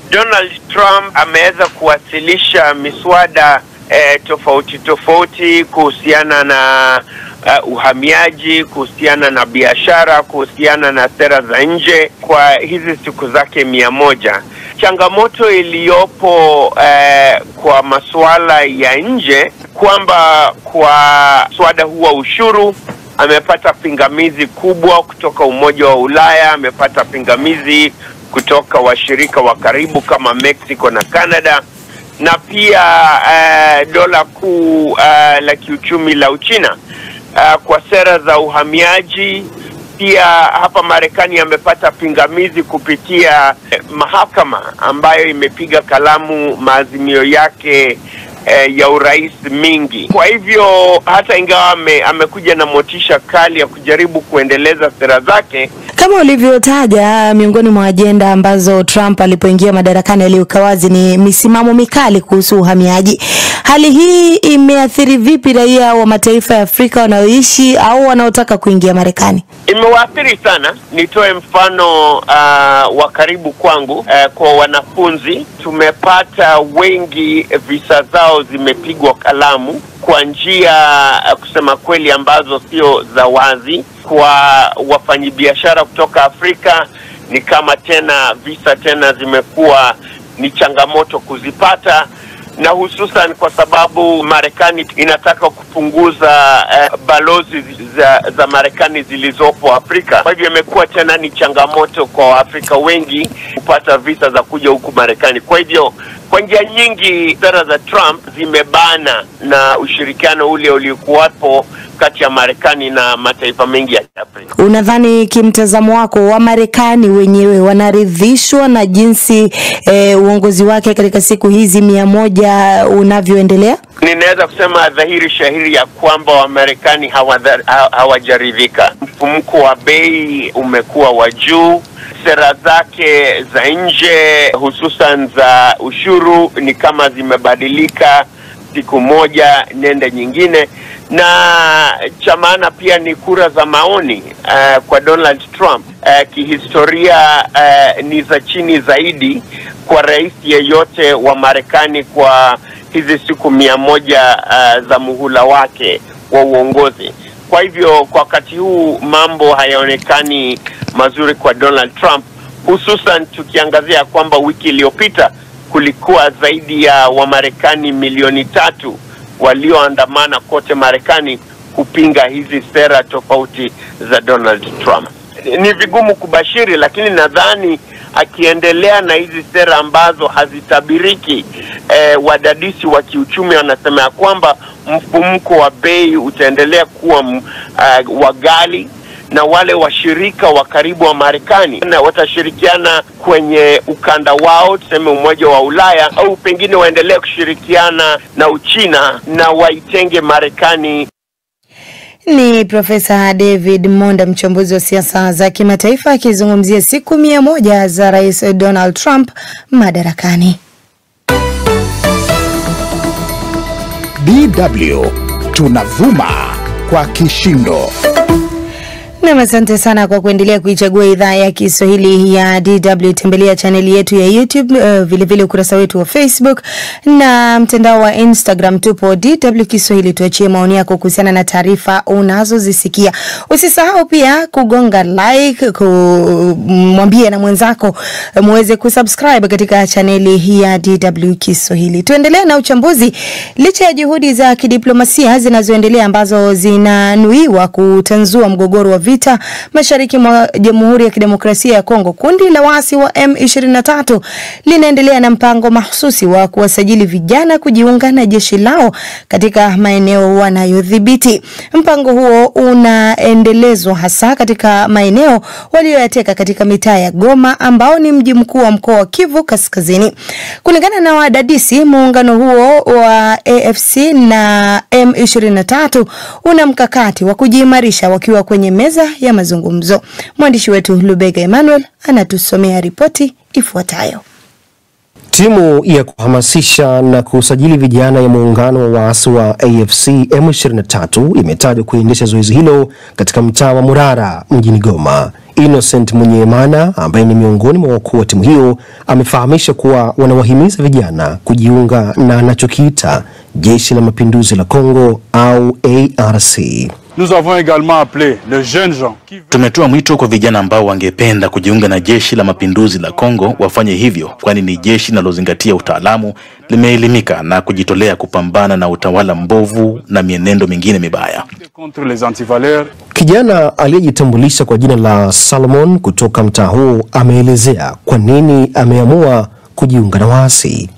Donald Trump ameweza kuwasilisha miswada tofauti kuhusiana na uhamiaji, kuhusiana na biashara, kuhusiana na sera za nje kwa hizi siku zake 100. Changamoto iliyopo kwa masuala ya nje kwamba kwa mswada huu wa ushuru amepata pingamizi kubwa kutoka Umoja wa Ulaya, amepata pingamizi kutoka washirika wa karibu kama Mexico na Canada, na pia dola kuu la kiuchumi la Uchina kwa sera za uhamiaji. Pia hapa Marekani amepata pingamizi kupitia mahakama ambayo imepiga kalamu maazimio yake ya urais mingi. Kwa hivyo hata ingawa amekuja na motisha kali ya kujaribu kuendeleza sera zake, kama ulivyotaja, miongoni mwa ajenda ambazo Trump alipoingia madarakani aliweka wazi ni misimamo mikali kuhusu uhamiaji. Hali hii imeathiri vipi raia wa mataifa ya Afrika wanaoishi au wanaotaka kuingia Marekani? Imewaathiri sana. Nitoe mfano wa karibu kwangu. Kwa wanafunzi tumepata wengi visa zao zimepigwa kalamu kwa njia kusema kweli ambazo sio za wazi. Kwa wafanyabiashara kutoka Afrika ni kama visa zimekuwa ni changamoto kuzipata, na hususan kwa sababu Marekani inataka kupunguza balozi za Marekani zilizopo Afrika. Kwa hivyo imekuwa ni changamoto kwa Waafrika wengi kupata visa za kuja huku Marekani. Kwa hivyo kwa njia nyingi sera za Trump zimebana na ushirikiano ule uliokuwapo kati ya Marekani na mataifa mengi ya Afrika. Unadhani kimtazamo wako wa Marekani wenyewe wanaridhishwa na jinsi uongozi wake katika siku hizi 100 unavyoendelea? Ninaweza kusema dhahiri shahiri ya kwamba Wamarekani hawajaridhika. Mfumuko wa bei umekuwa wa juu. Sera zake za nje hususan za ushuru ni kama zimebadilika siku moja nenda nyingine, na cha maana pia ni kura za maoni kwa Donald Trump. Kihistoria ni za chini zaidi kwa rais yeyote wa Marekani kwa hizi siku 100 za muhula wake wa uongozi. Kwa hivyo kwa wakati huu mambo hayaonekani mazuri kwa Donald Trump, hususan tukiangazia kwamba wiki iliyopita kulikuwa zaidi ya Wamarekani milioni 3 walioandamana kote Marekani kupinga hizi sera tofauti za Donald Trump. Ni vigumu kubashiri, lakini nadhani akiendelea na hizi sera ambazo hazitabiriki, wadadisi wa kiuchumi wanasema ya kwamba mfumuko wa bei utaendelea kuwa wagali, na wale washirika wa karibu wa Marekani na watashirikiana kwenye ukanda wao, tuseme Umoja wa Ulaya, au pengine waendelee kushirikiana na Uchina na waitenge Marekani. Ni Profesa David Monda, mchambuzi wa siasa za kimataifa, akizungumzia siku 100 za Rais Donald Trump madarakani. DW tunavuma kwa kishindo. Na asante sana kwa kuendelea kuichagua idhaa ya Kiswahili ya DW. Tembelea chaneli yetu ya YouTube, vile vile ukurasa wetu wa Facebook na mtandao wa Instagram, tupo DW Kiswahili. Tuachie maoni yako kuhusiana na taarifa unazozisikia. Usisahau pia kugonga like, kumwambia na mwenzako muweze kusubscribe katika chaneli hii ya DW Kiswahili. Tuendelee na uchambuzi. Licha ya juhudi za kidiplomasia zinazoendelea ambazo zinanuiwa kutanzua mgogoro wa vita mashariki mwa Jamhuri ya Kidemokrasia ya Kongo, kundi la waasi wa M23 linaendelea na mpango mahsusi wa kuwasajili vijana kujiunga na jeshi lao katika maeneo wanayodhibiti. Mpango huo unaendelezwa hasa katika maeneo walioyateka katika mitaa ya Goma, ambao ni mji mkuu wa mkoa wa Kivu Kaskazini. Kulingana na wadadisi, muungano huo wa AFC na M23 una mkakati wa kujiimarisha wakiwa kwenye meza ya mazungumzo. Mwandishi wetu Lubega Emmanuel anatusomea ripoti ifuatayo. Timu ya kuhamasisha na kusajili vijana ya muungano wa waasi wa AFC M23 imetajwa kuendesha zoezi hilo katika mtaa wa Murara mjini Goma. Innocent Munyemana ambaye ni miongoni mwa wakuu wa timu hiyo amefahamisha kuwa wanawahimiza vijana kujiunga na anachokiita Jeshi la Mapinduzi la Kongo au ARC. Nous avons également appelé les jeunes gens. Tumetoa mwito kwa vijana ambao wangependa kujiunga na Jeshi la Mapinduzi la Kongo wafanye hivyo, kwani ni jeshi linalozingatia utaalamu, limeelimika na kujitolea kupambana na utawala mbovu na mienendo mingine mibaya. Kijana aliyejitambulisha kwa jina la Salomon kutoka mtaa huu ameelezea kwa nini ameamua kujiunga na waasi.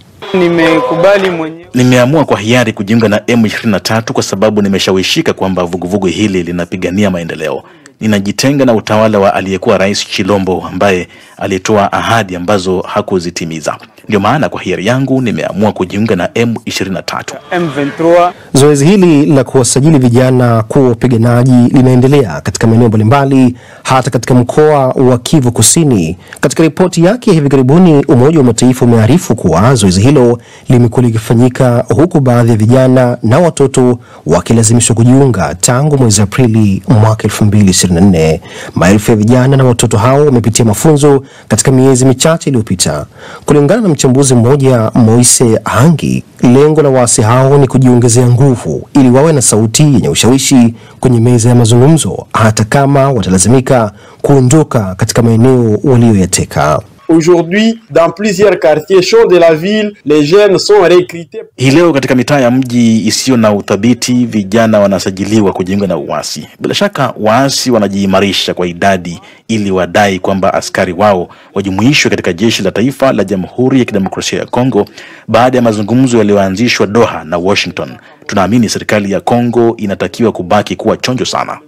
Nimeamua kwa hiari kujiunga na M23 kwa sababu nimeshawishika kwamba vuguvugu hili linapigania maendeleo. Ninajitenga na utawala wa aliyekuwa Rais Chilombo ambaye alitoa ahadi ambazo hakuzitimiza. Ndio maana kwa hiari yangu nimeamua kujiunga na M23. Zoezi hili la kuwasajili vijana kuwa wapiganaji linaendelea katika maeneo mbalimbali, hata katika mkoa wa Kivu Kusini. Katika ripoti yake hivi karibuni, Umoja wa Mataifa umearifu kuwa zoezi hilo limekuwa likifanyika huku baadhi ya vijana na watoto wakilazimishwa kujiunga tangu mwezi Aprili mwaka 2024. Maelfu ya vijana na watoto hao wamepitia mafunzo katika miezi michache iliyopita. Kulingana na mchambuzi mmoja, Moise Hangi, lengo la waasi hao ni kujiongezea nguvu ili wawe na sauti yenye ushawishi kwenye meza ya mazungumzo, hata kama watalazimika kuondoka katika maeneo walioyateka. Aujourd'hui, dans plusieurs quartiers chauds de la ville, les jeunes sont recrutés. Hii leo katika mitaa ya mji isiyo na udhabiti, vijana wanasajiliwa kujiunga na uasi. Bila shaka waasi wanajiimarisha kwa idadi ili wadai kwamba askari wao wajumuishwe katika jeshi la taifa la Jamhuri ya Kidemokrasia ya Kongo baada ya mazungumzo yaliyoanzishwa Doha na Washington. Tunaamini serikali ya Kongo inatakiwa kubaki kuwa chonjo sana.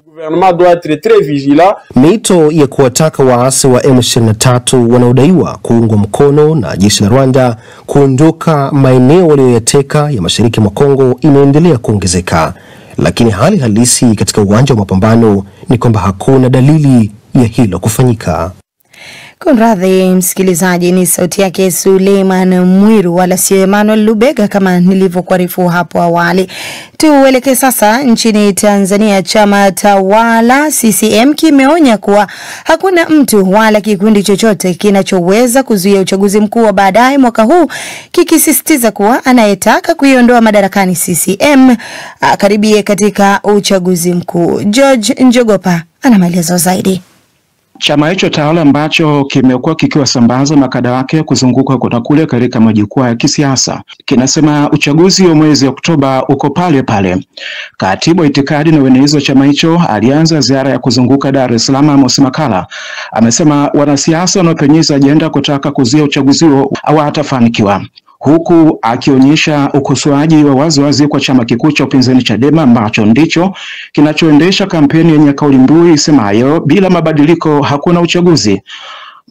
Mito ya kuwataka waasi wa M23 wanaodaiwa kuungwa mkono na jeshi la Rwanda kuondoka maeneo walioyateka ya mashariki mwa Kongo inaendelea kuongezeka, lakini hali halisi katika uwanja wa mapambano ni kwamba hakuna dalili ya hilo kufanyika. Kunradhi msikilizaji, ni sauti yake Suleiman Mwiru wala sio Emmanuel Lubega kama nilivyokuarifu hapo awali. Tuelekee sasa nchini Tanzania. Chama tawala CCM kimeonya kuwa hakuna mtu wala kikundi chochote kinachoweza kuzuia uchaguzi mkuu wa baadaye mwaka huu, kikisisitiza kuwa anayetaka kuiondoa madarakani CCM akaribie katika uchaguzi mkuu. George Njogopa ana maelezo zaidi. Chama hicho tawala ambacho kimekuwa kikiwasambaza makada wake kuzunguka kuna kule katika majukwaa ya kisiasa kinasema uchaguzi wa mwezi Oktoba uko pale pale. Katibu wa itikadi na uenezi wa chama hicho alianza ziara ya kuzunguka Dar es Salaam. Amos Makalla amesema wanasiasa wanaopenyeza ajenda kutaka kuzuia uchaguzi huo hawatafanikiwa, huku akionyesha ukosoaji wa waziwazi kwa chama kikuu cha upinzani Chadema ambacho ndicho kinachoendesha kampeni yenye kauli mbiu isemayo bila mabadiliko hakuna uchaguzi.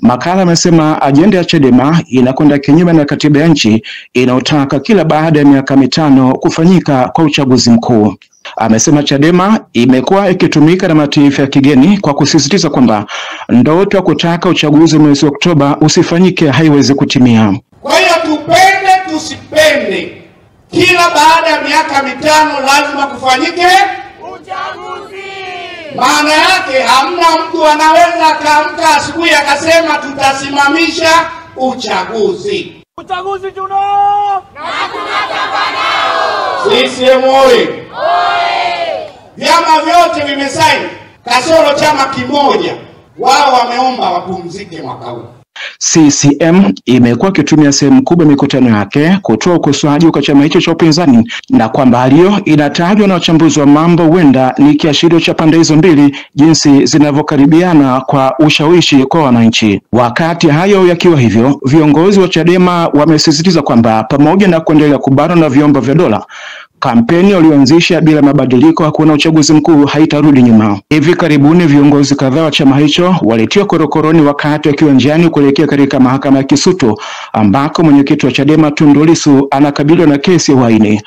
Makalla amesema ajenda ya Chadema inakwenda kinyume na katiba ya nchi inayotaka kila baada ya miaka 5 kufanyika kwa uchaguzi mkuu. Amesema Chadema imekuwa ikitumika na mataifa ya kigeni kwa kusisitiza kwamba ndoto ya kutaka uchaguzi mwezi Oktoba usifanyike haiwezi kutimia. Kwa hiyo tupende tusipende, kila baada ya miaka 5 lazima kufanyike uchaguzi. Maana yake hamna mtu anaweza kaamka asubuhi akasema tutasimamisha uchaguzi. Uchaguzi tunao na tunataka nao. CCM oyee! Vyama vyote vimesaini kasoro chama kimoja, wao wameomba wapumzike mwaka huu. CCM imekuwa kitumia sehemu kubwa mikutano yake kutoa ukosoaji kwa chama hicho cha upinzani, na kwamba hali hiyo inatajwa na wachambuzi wa mambo huenda ni kiashirio cha pande hizo mbili jinsi zinavyokaribiana kwa ushawishi kwa wananchi. Wakati hayo yakiwa hivyo, viongozi wa Chadema wamesisitiza kwamba pamoja na kuendelea kubanwa na vyombo vya dola, kampeni walioanzisha bila mabadiliko hakuna uchaguzi mkuu haitarudi nyuma. Hivi karibuni viongozi kadhaa wa chama hicho walitiwa korokoroni wakati wakiwa njiani kuelekea katika mahakama ya Kisutu ambako mwenyekiti wa Chadema Tundu Lissu anakabiliwa na kesi ya uhaini.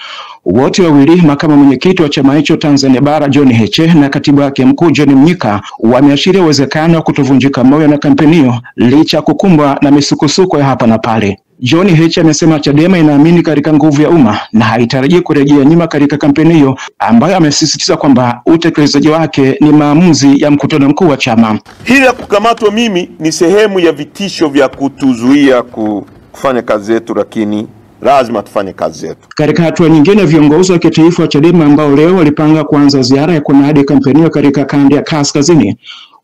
Wote wawili, makamu mwenyekiti wa chama hicho Tanzania Bara John Heche na katibu wake mkuu John Mnyika, wameashiria uwezekano wa kutovunjika moyo na kampeni hiyo licha kukumbwa na misukosuko ya hapa na pale. John Heche amesema Chadema inaamini katika nguvu ya umma na haitarajii kurejea nyuma katika kampeni hiyo, ambayo amesisitiza kwamba utekelezaji wake ni maamuzi ya mkutano mkuu wa chama. Hili ya kukamatwa mimi ni sehemu ya vitisho vya kutuzuia kufanya kazi yetu, lakini lazima tufanye kazi yetu. Katika hatua nyingine, viongozi wa kitaifa wa Chadema ambao leo walipanga kuanza ziara ya kunadi kampeni hiyo katika kanda ya kaskazini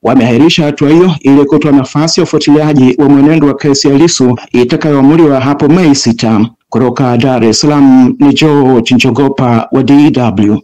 wameahirisha hatua hiyo ili kutoa nafasi ya ufuatiliaji wa mwenendo wa kesi ya Lissu itakayoamuliwa hapo Mei 6. Kutoka Dar es Salaam ni George Njogopa wa DW.